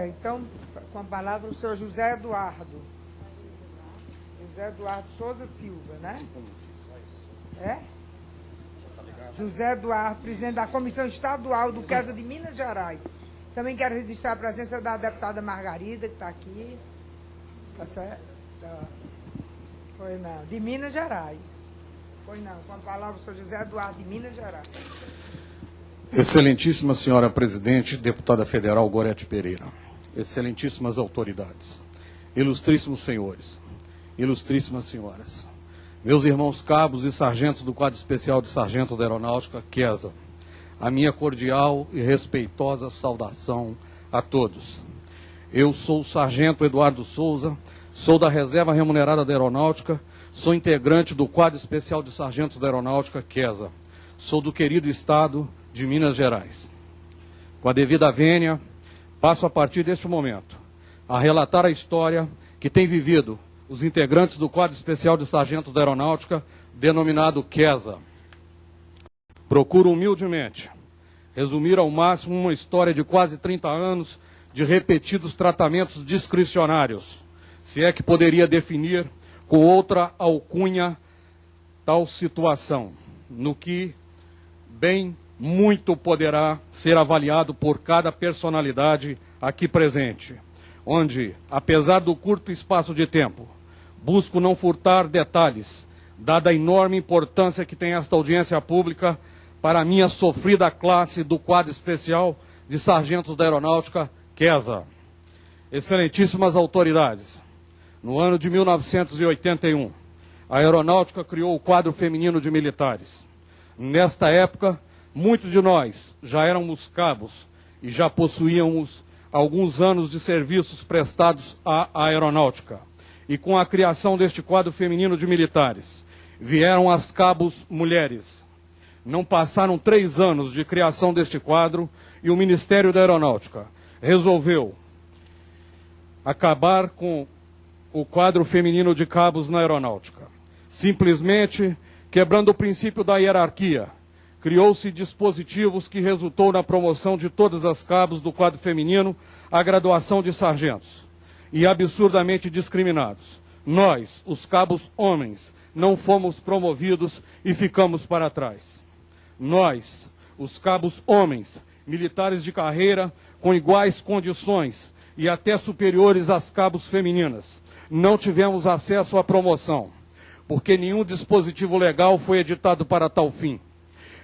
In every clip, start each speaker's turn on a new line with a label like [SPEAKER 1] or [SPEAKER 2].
[SPEAKER 1] Então, com a palavra o senhor José Eduardo. José Eduardo Souza Silva, né? José Eduardo, presidente da Comissão Estadual do QESA de Minas Gerais. Também quero registrar a presença da deputada Margarida, que está aqui. Tá certo? Foi não, de Minas Gerais. Foi não, com a palavra o senhor José Eduardo, de Minas Gerais.
[SPEAKER 2] Excelentíssima senhora presidente, deputada federal Gorete Pereira, excelentíssimas autoridades, ilustríssimos senhores, ilustríssimas senhoras, meus irmãos cabos e sargentos do quadro especial de sargentos da Aeronáutica, QESA, a minha cordial e respeitosa saudação a todos. Eu sou o sargento Eduardo Souza, sou da Reserva Remunerada da Aeronáutica, sou integrante do quadro especial de sargentos da Aeronáutica, QESA, sou do querido estado de Minas Gerais. Com a devida vênia, passo a partir deste momento a relatar a história que tem vivido os integrantes do quadro especial de sargentos da Aeronáutica, denominado QESA. Procuro humildemente resumir ao máximo uma história de quase 30 anos de repetidos tratamentos discricionários, se é que poderia definir com outra alcunha tal situação, no que bem muito poderá ser avaliado por cada personalidade aqui presente, onde, apesar do curto espaço de tempo, busco não furtar detalhes, dada a enorme importância que tem esta audiência pública para a minha sofrida classe do quadro especial de sargentos da Aeronáutica, QESA. Excelentíssimas autoridades, no ano de 1981, a Aeronáutica criou o quadro feminino de militares. Nesta época, muitos de nós já éramos cabos e já possuíamos alguns anos de serviços prestados à aeronáutica. E com a criação deste quadro feminino de militares, vieram as cabos mulheres. Não passaram 3 anos de criação deste quadro e o Ministério da Aeronáutica resolveu acabar com o quadro feminino de cabos na aeronáutica. Simplesmente quebrando o princípio da hierarquia, criou-se dispositivos que resultou na promoção de todas as cabos do quadro feminino à graduação de sargentos. E absurdamente discriminados. Nós, os cabos homens, não fomos promovidos e ficamos para trás. Nós, os cabos homens, militares de carreira, com iguais condições e até superiores às cabos femininas, não tivemos acesso à promoção, porque nenhum dispositivo legal foi editado para tal fim.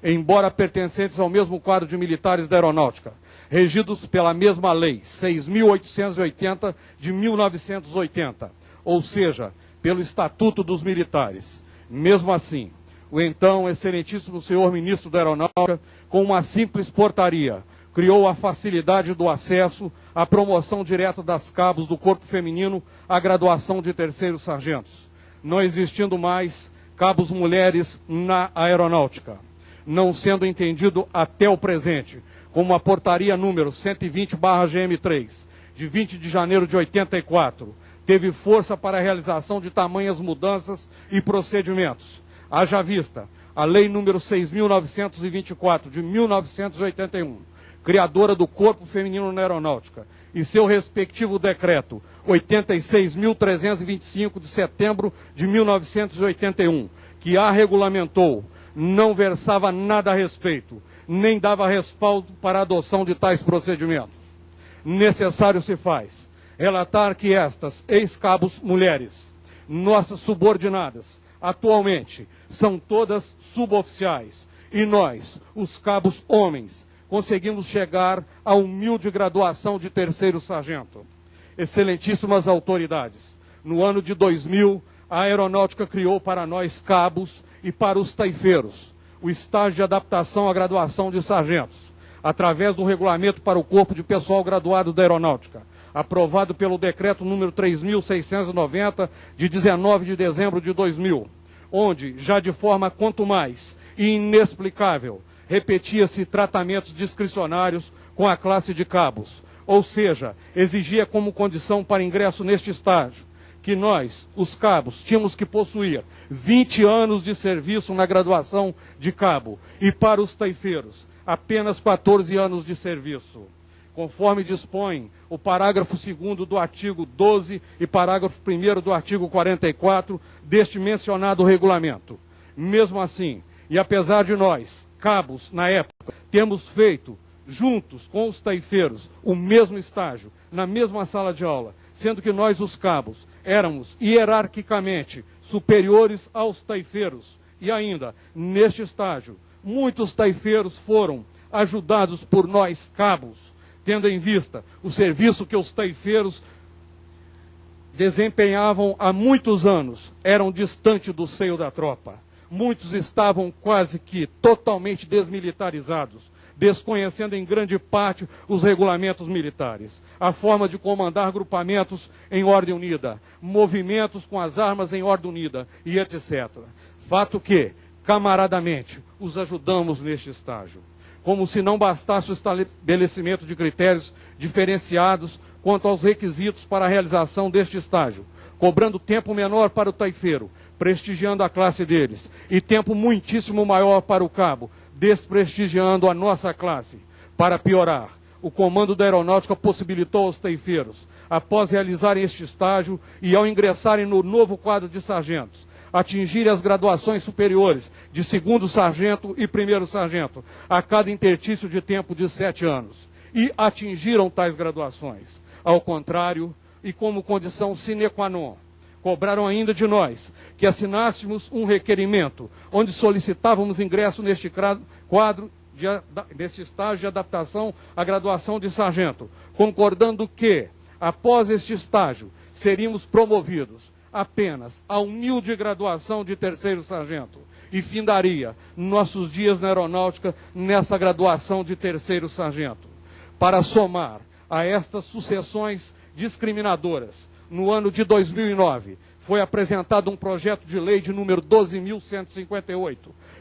[SPEAKER 2] Embora pertencentes ao mesmo quadro de militares da Aeronáutica, regidos pela mesma lei, 6.880 de 1980, ou seja, pelo Estatuto dos Militares. Mesmo assim, o então excelentíssimo senhor ministro da Aeronáutica, com uma simples portaria, criou a facilidade do acesso à promoção direta das cabos do corpo feminino à graduação de terceiros sargentos, não existindo mais cabos mulheres na aeronáutica, não sendo entendido até o presente como a portaria número 120/GM3, de 20 de janeiro de 84, teve força para a realização de tamanhas mudanças e procedimentos. Haja vista a lei número 6.924, de 1981, criadora do Corpo Feminino na Aeronáutica, e seu respectivo decreto 86.325, de setembro de 1981, que a regulamentou, não versava nada a respeito, nem dava respaldo para a adoção de tais procedimentos. Necessário se faz relatar que estas ex-cabos mulheres, nossas subordinadas, atualmente, são todas suboficiais, e nós, os cabos homens, conseguimos chegar à humilde graduação de terceiro sargento. Excelentíssimas autoridades, no ano de 2000, a Aeronáutica criou para nós cabos e para os taifeiros o estágio de adaptação à graduação de sargentos, através do regulamento para o corpo de pessoal graduado da Aeronáutica, aprovado pelo decreto número 3.690, de 19 de dezembro de 2000, onde, já de forma quanto mais inexplicável, repetia-se tratamentos discricionários com a classe de cabos, ou seja, exigia como condição para ingresso neste estágio que nós, os cabos, tínhamos que possuir 20 anos de serviço na graduação de cabo, e para os taifeiros, apenas 14 anos de serviço. conforme dispõe o parágrafo 2º do artigo 12 e parágrafo 1º do artigo 44 deste mencionado regulamento. Mesmo assim, e apesar de nós, cabos, na época, temos feito, juntos com os taifeiros, o mesmo estágio, na mesma sala de aula, sendo que nós, os cabos, éramos hierarquicamente superiores aos taifeiros. E ainda, neste estágio, muitos taifeiros foram ajudados por nós, cabos, tendo em vista o serviço que os taifeiros desempenhavam há muitos anos, eram distantes do seio da tropa. Muitos estavam quase que totalmente desmilitarizados, desconhecendo em grande parte os regulamentos militares, a forma de comandar agrupamentos em ordem unida, movimentos com as armas em ordem unida e etc. Fato que, camaradamente, os ajudamos neste estágio. Como se não bastasse o estabelecimento de critérios diferenciados quanto aos requisitos para a realização deste estágio, cobrando tempo menor para o taifeiro, prestigiando a classe deles, e tempo muitíssimo maior para o cabo, desprestigiando a nossa classe. Para piorar, o comando da aeronáutica possibilitou aos taifeiros, após realizarem este estágio e ao ingressarem no novo quadro de sargentos, atingirem as graduações superiores de 2º sargento e 1º sargento, a cada interstício de tempo de 7 anos. E atingiram tais graduações. Ao contrário, e como condição sine qua non, cobraram ainda de nós que assinássemos um requerimento onde solicitávamos ingresso neste quadro deste estágio de adaptação à graduação de sargento, concordando que, após este estágio, seríamos promovidos apenas a humilde graduação de 3º sargento e findaria nossos dias na aeronáutica nessa graduação de 3º sargento. Para somar a estas sucessões discriminadoras, no ano de 2009, foi apresentado um projeto de lei de número 12.158,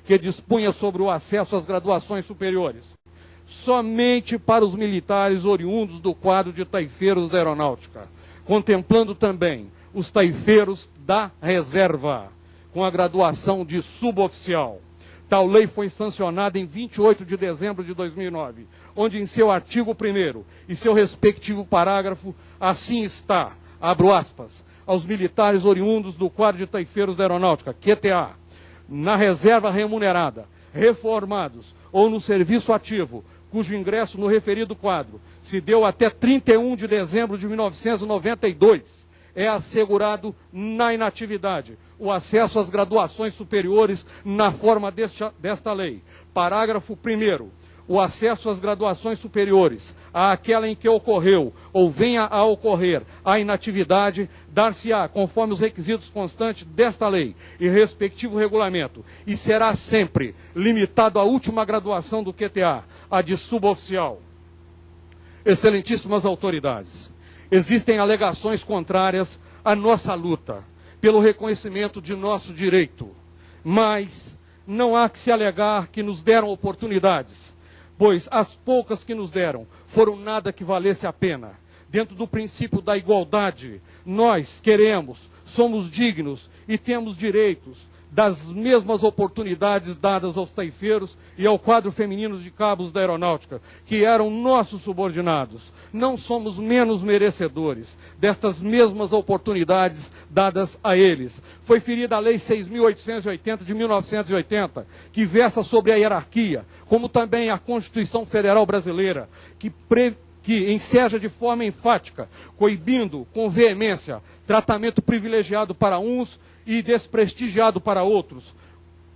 [SPEAKER 2] que dispunha sobre o acesso às graduações superiores, somente para os militares oriundos do quadro de taifeiros da aeronáutica, contemplando também os taifeiros da reserva, com a graduação de suboficial. Tal lei foi sancionada em 28 de dezembro de 2009, onde em seu artigo 1º e seu respectivo parágrafo, assim está, abro aspas, aos militares oriundos do quadro de taifeiros da aeronáutica, QTA, na reserva remunerada, reformados ou no serviço ativo, cujo ingresso no referido quadro se deu até 31 de dezembro de 1992, é assegurado na inatividade o acesso às graduações superiores na forma desta lei. Parágrafo 1º. O acesso às graduações superiores, àquela em que ocorreu ou venha a ocorrer a inatividade, dar-se-á conforme os requisitos constantes desta lei e respectivo regulamento, e será sempre limitado à última graduação do QTA, a de suboficial. Excelentíssimas autoridades, existem alegações contrárias à nossa luta pelo reconhecimento de nosso direito, mas não há que se alegar que nos deram oportunidades, pois as poucas que nos deram foram nada que valesse a pena. Dentro do princípio da igualdade, nós queremos, somos dignos e temos direitos das mesmas oportunidades dadas aos taifeiros e ao quadro feminino de cabos da aeronáutica, que eram nossos subordinados. Não somos menos merecedores destas mesmas oportunidades dadas a eles. Foi ferida a Lei 6.880 de 1980, que versa sobre a hierarquia, como também a Constituição Federal Brasileira, que enseja de forma enfática, coibindo com veemência tratamento privilegiado para uns e desprestigiado para outros,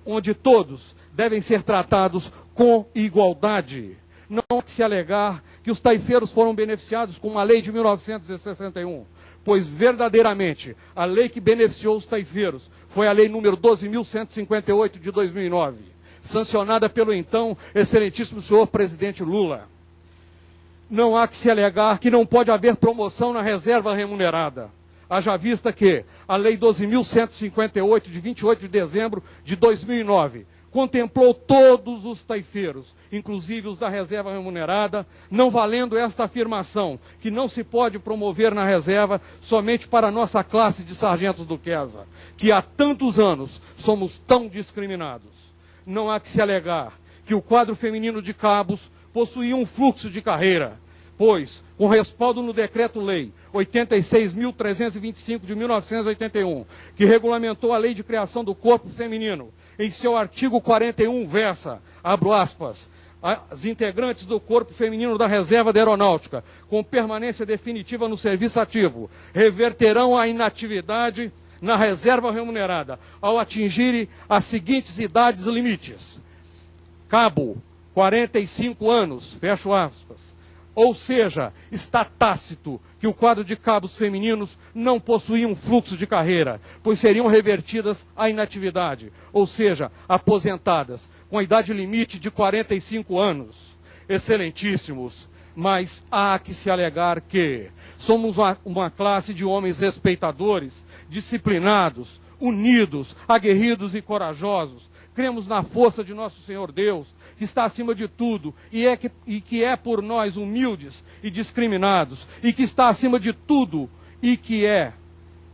[SPEAKER 2] onde todos devem ser tratados com igualdade. Não há que se alegar que os taifeiros foram beneficiados com uma lei de 1961, pois verdadeiramente a lei que beneficiou os taifeiros foi a lei número 12.158 de 2009, sancionada pelo então excelentíssimo senhor presidente Lula. Não há que se alegar que não pode haver promoção na reserva remunerada. Haja vista que a Lei 12.158, de 28 de dezembro de 2009, contemplou todos os taifeiros, inclusive os da reserva remunerada, não valendo esta afirmação, que não se pode promover na reserva somente para a nossa classe de sargentos do QESA, que há tantos anos somos tão discriminados. Não há que se alegar que o quadro feminino de cabos possuía um fluxo de carreira, pois, com respaldo no Decreto-Lei 86.325 de 1981, que regulamentou a Lei de Criação do Corpo Feminino, em seu artigo 41 versa, abro aspas, as integrantes do Corpo Feminino da Reserva da Aeronáutica, com permanência definitiva no serviço ativo, reverterão a inatividade na reserva remunerada, ao atingirem as seguintes idades limites. Cabo, 45 anos, fecho aspas. Ou seja, está tácito que o quadro de cabos femininos não possuía um fluxo de carreira, pois seriam revertidas à inatividade, ou seja, aposentadas, com a idade limite de 45 anos. Excelentíssimos, mas há que se alegar que somos uma classe de homens respeitadores, disciplinados, unidos, aguerridos e corajosos. Cremos na força de nosso Senhor Deus, que está acima de tudo, e que é por nós humildes e discriminados, e que está acima de tudo, e que é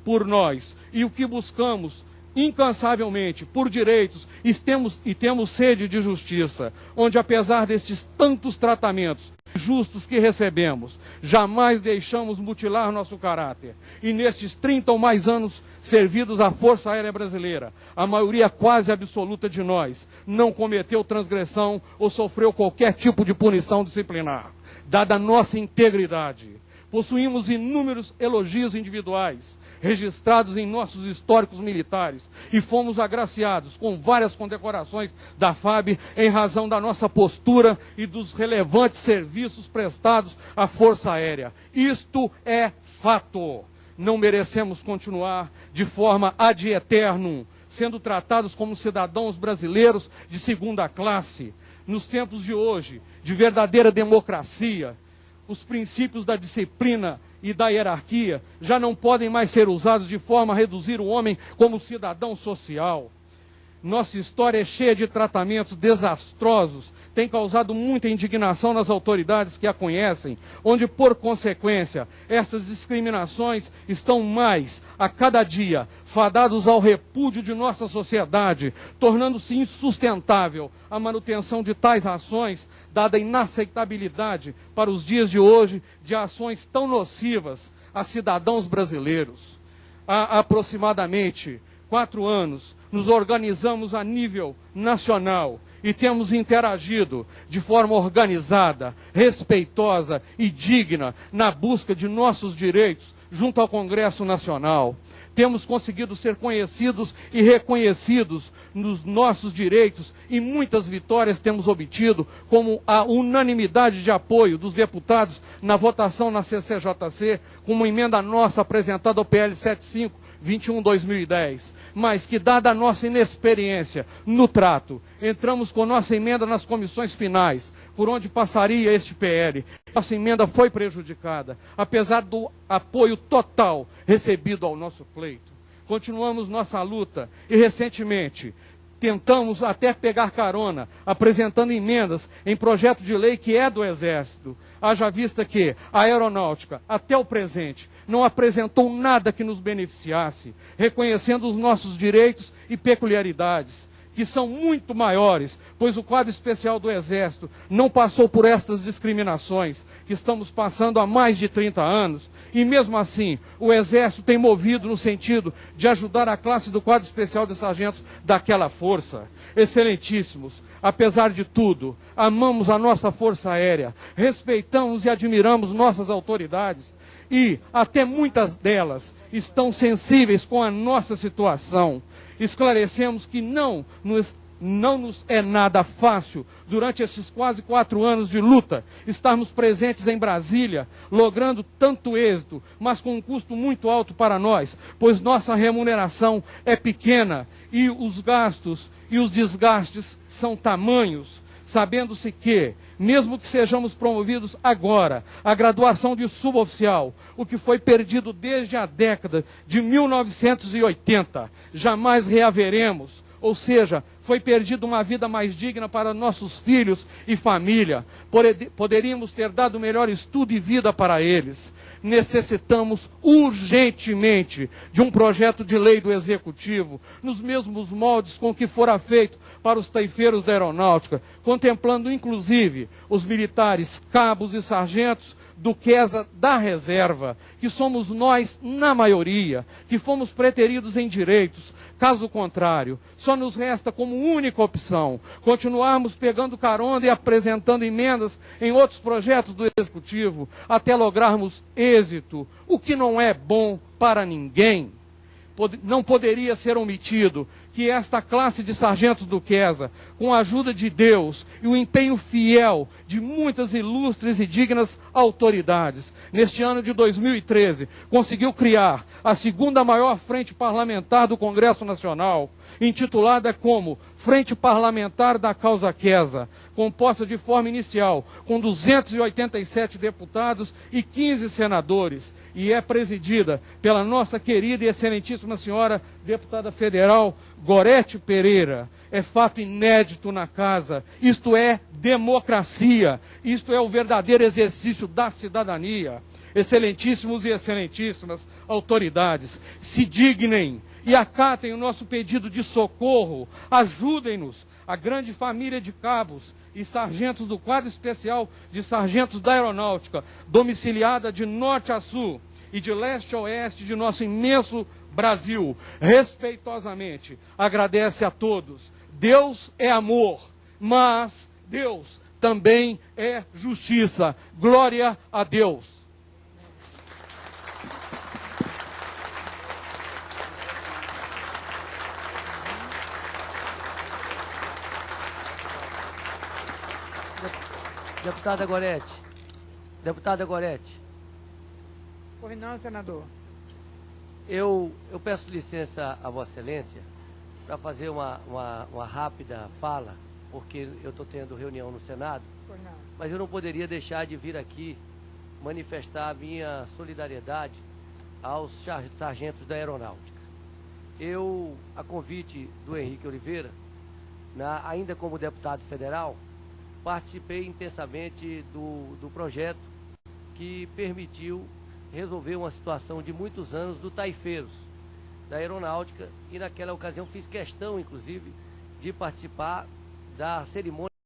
[SPEAKER 2] por nós, e o que buscamos incansavelmente por direitos, e temos sede de justiça, onde apesar destes tantos tratamentos justos que recebemos, jamais deixamos mutilar nosso caráter. E nestes 30 ou mais anos servidos à Força Aérea Brasileira, a maioria quase absoluta de nós não cometeu transgressão ou sofreu qualquer tipo de punição disciplinar. Dada a nossa integridade, possuímos inúmeros elogios individuais, registrados em nossos históricos militares, e fomos agraciados com várias condecorações da FAB em razão da nossa postura e dos relevantes serviços prestados à Força Aérea. Isto é fato. Não merecemos continuar de forma ad eternum, sendo tratados como cidadãos brasileiros de segunda classe. Nos tempos de hoje, de verdadeira democracia, os princípios da disciplina e da hierarquia já não podem mais ser usados de forma a reduzir o homem como cidadão social. Nossa história é cheia de tratamentos desastrosos, tem causado muita indignação nas autoridades que a conhecem, onde, por consequência, essas discriminações estão mais, a cada dia, fadados ao repúdio de nossa sociedade, tornando-se insustentável a manutenção de tais ações, dada a inaceitabilidade para os dias de hoje de ações tão nocivas a cidadãos brasileiros. Há aproximadamente 4 anos, nos organizamos a nível nacional e temos interagido de forma organizada, respeitosa e digna na busca de nossos direitos junto ao Congresso Nacional. Temos conseguido ser conhecidos e reconhecidos nos nossos direitos e muitas vitórias temos obtido, como a unanimidade de apoio dos deputados na votação na CCJC, com uma emenda nossa apresentada ao PL 75/21/2010, mas que, dada a nossa inexperiência no trato, entramos com nossa emenda nas comissões finais, por onde passaria este PL. Nossa emenda foi prejudicada, apesar do apoio total recebido ao nosso pleito. Continuamos nossa luta e, recentemente, tentamos até pegar carona, apresentando emendas em projeto de lei que é do Exército, haja vista que a aeronáutica, até o presente, não apresentou nada que nos beneficiasse, reconhecendo os nossos direitos e peculiaridades, que são muito maiores, pois o quadro especial do Exército não passou por estas discriminações que estamos passando há mais de 30 anos, e mesmo assim o Exército tem movido no sentido de ajudar a classe do quadro especial de sargentos daquela força. Excelentíssimos, apesar de tudo, amamos a nossa Força Aérea, respeitamos e admiramos nossas autoridades, e até muitas delas estão sensíveis com a nossa situação. Esclarecemos que não nos é nada fácil, durante esses quase 4 anos de luta, estarmos presentes em Brasília, logrando tanto êxito, mas com um custo muito alto para nós, pois nossa remuneração é pequena e os gastos e os desgastes são tamanhos, sabendo-se que, mesmo que sejamos promovidos agora, a graduação de suboficial, o que foi perdido desde a década de 1980, jamais reaveremos, ou seja, foi perdida uma vida mais digna para nossos filhos e família. Poderíamos ter dado melhor estudo e vida para eles. Necessitamos urgentemente de um projeto de lei do Executivo, nos mesmos moldes com que fora feito para os taifeiros da aeronáutica, contemplando inclusive os militares, cabos e sargentos do QESA da reserva, que somos nós, na maioria, que fomos preteridos em direitos. Caso contrário, só nos resta como única opção continuarmos pegando carona e apresentando emendas em outros projetos do Executivo até lograrmos êxito, o que não é bom para ninguém. Não poderia ser omitido que esta classe de sargentos do QESA, com a ajuda de Deus e o empenho fiel de muitas ilustres e dignas autoridades, neste ano de 2013, conseguiu criar a segunda maior frente parlamentar do Congresso Nacional, intitulada como Frente Parlamentar da Causa QESA, composta de forma inicial com 287 deputados e 15 senadores, e é presidida pela nossa querida e excelentíssima senhora deputada federal Gorete Pereira. É fato inédito na casa, isto é democracia, isto é o verdadeiro exercício da cidadania. Excelentíssimos e excelentíssimas autoridades, se dignem e acatem o nosso pedido de socorro, ajudem-nos, a grande família de cabos e sargentos do quadro especial de sargentos da aeronáutica, domiciliada de norte a sul e de leste a oeste de nosso imenso Brasil, respeitosamente agradece a todos. Deus é amor, mas Deus também é justiça. Glória a Deus.
[SPEAKER 3] Deputada Gorete. Deputada Gorete.
[SPEAKER 1] Pois não, senador.
[SPEAKER 3] Eu peço licença a Vossa Excelência para fazer uma rápida fala, porque eu estou tendo reunião no Senado,
[SPEAKER 1] Pois não.
[SPEAKER 3] mas eu não poderia deixar de vir aqui manifestar a minha solidariedade aos sargentos da aeronáutica. Eu, a convite do Henrique Oliveira, ainda como deputado federal, participei intensamente do projeto que permitiu resolver uma situação de muitos anos do taifeiros da aeronáutica, e naquela ocasião fiz questão, inclusive, de participar da cerimônia